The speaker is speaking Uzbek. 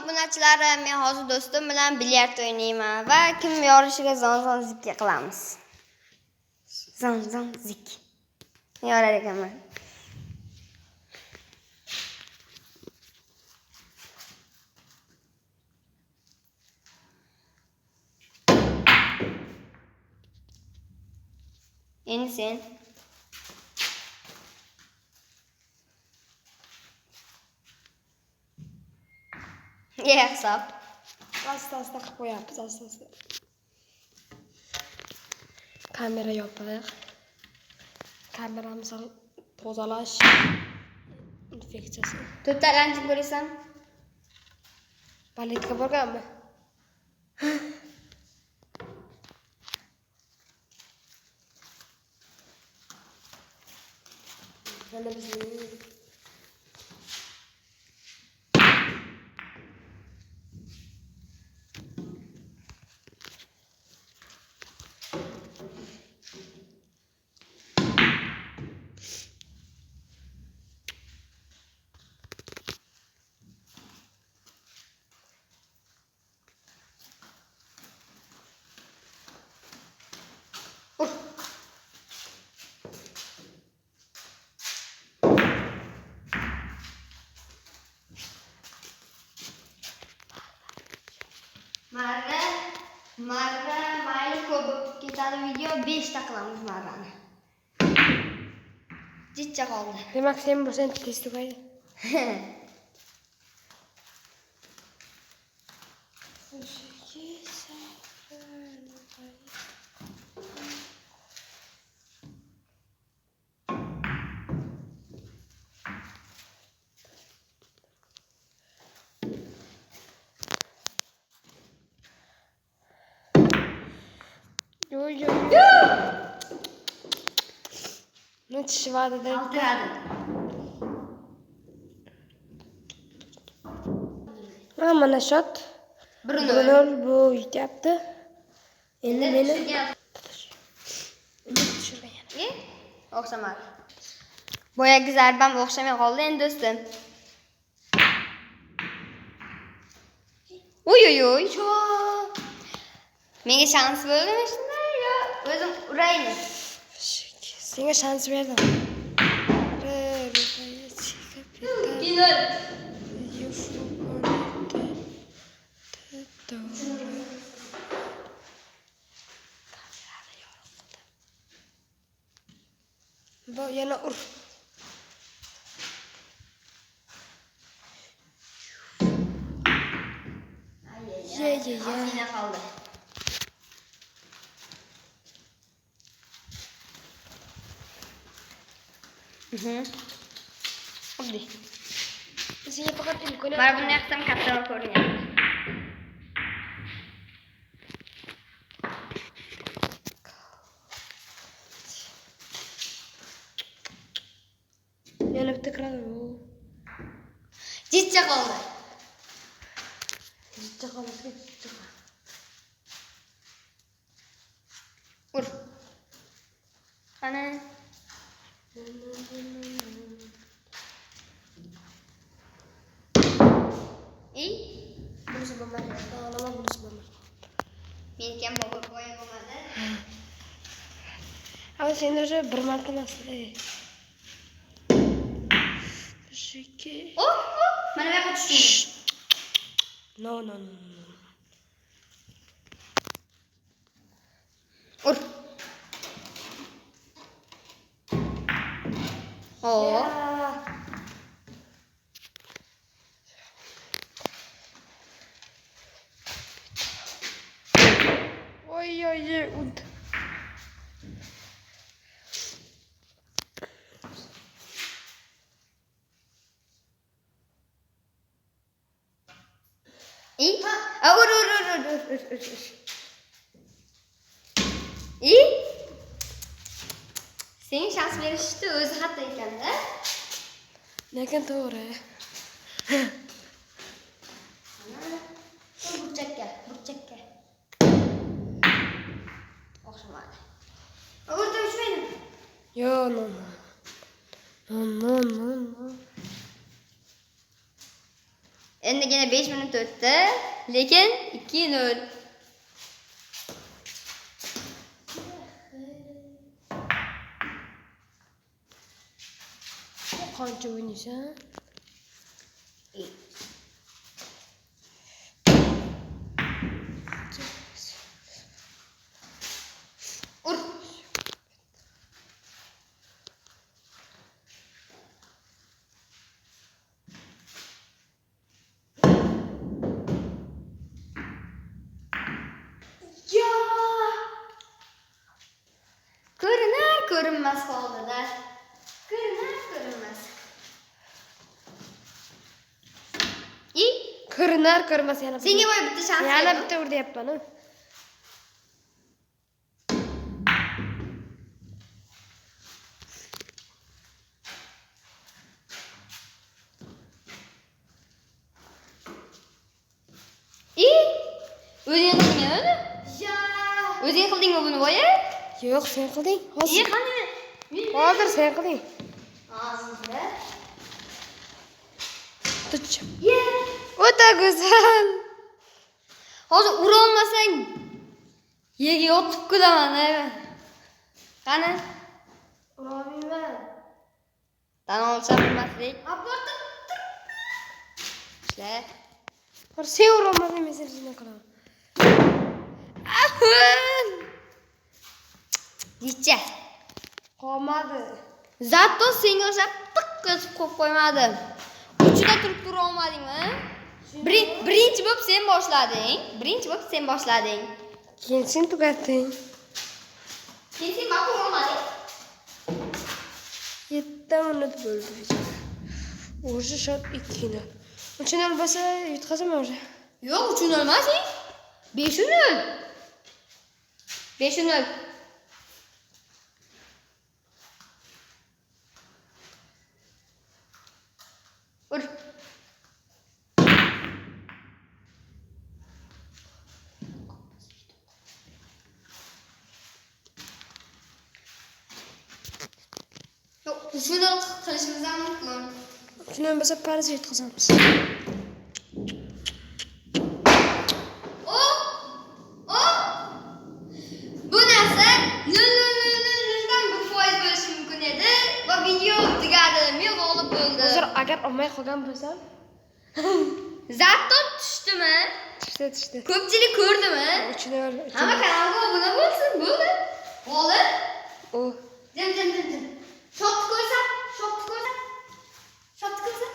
obunachilarim, men hozir do'stim bilan bilyard o'ynayman va kim yorishiga zon zikka qilamiz. Zon zik. Yorar ekanman. Endi sen. Hisob. Asta qilib qo'yapmiz, asta. Kamera yopiq. Kamera misol tozalash infeksiyasi. To'rtta qancha ko'rasan? Baletga borganmi? Mana bizning Marra mayli ko'p ketadi video 5 ta qilamiz marrani. Jichcha qoldi. Demak, sen bo'lsang tez tugaydi. Yo. Ne tişi vardı da? Altıradı. Mana shot. Bruno bu yaptı. Endi meni tushirgan yana. O'xshamadi. Boyagi zarbam o'xshamay qoldi endi do'stim. Oy. Menga shans bo'ldimi shunday yo o'zim uraymi? Senga shans berdim. Kinol. Bu yana ur. Ye. Yine kaldı. Oldu. Sen faqat imkoniyat. Mana buni yoqsam kattaroq ko'rinyapti. Yana bitta qiladi bu. Jichcha qoldi. Ur. Qani. Bunisi bo'lmadi. Olaman bunisi bo'lmadi. Meniki ham boya bo'lmadi. Ama sen o'sha bir marta emas. Shiki. Mana bu yoqqa tushdi. No. Ur. Oy. Ud. Ur. Senin şans verişti o'zi xato ekanda. Lekin to'g'ri. Burchakka. O'xshamadi. O'rta ushmaydi. Yo, no. Endi Endigina 5 minut o'tdi, lekin 2-0. Qancha o'ynaysan? Ur. Ya! Ko'rinar, ko'rinmas qoldilar. Ko'rinar, ko'rinmas. Ko'rinar, ko'rmas yana. Senga voy bitta shans Yana berdim. bitta uryapman-ku. O'zing qildingmi buni? Ya! O'zing qildingmi buni voy? Yo'q, sen qilding. Hozir. Qani? Hozir sen qilding. Hozir. Tuch. Ye! O'ta go'zal. Hozir ura olmasang yerga yotib kulaman. Qani? Ura olmayman. Tan olsam bilmaslik. Abortib tur. Ishla. Hozir sen ura olmasang men seni zina qilaman. Necha? Qolmadi. Zato senga o'xshab tiq qilib qo'yib qo'ymadim. Uchida turib tura olmadingmi? Birinchi bo'lib sen boshlading. Keyin sen tugatding. Keyin sen ma'qul olmading. 7 minut bo'ldi. Уже shot 2-0. 3-0 bo'lsa yutqazaman уже. Yo'q, 3-0 emasing. 5-0. 5-0. Ur. Yo'q, shuni qilishimiz ham mumkin. 3-0 bo'lsa Paris yutqazamiz. Bu narsa 0.000dan 1% bo'lishi mumkin edi va video tugadi. Men g'olib bo'ldim. Hozir agar olmay qolgan bo'lsam, Zato tushdimi? tushdi. Ko'pchilik ko'rdimi? 3-0. Hamma kanalga obuna bo'lsin, bo'ldi. G'olib. O. Jim. Shotni ko'rsa.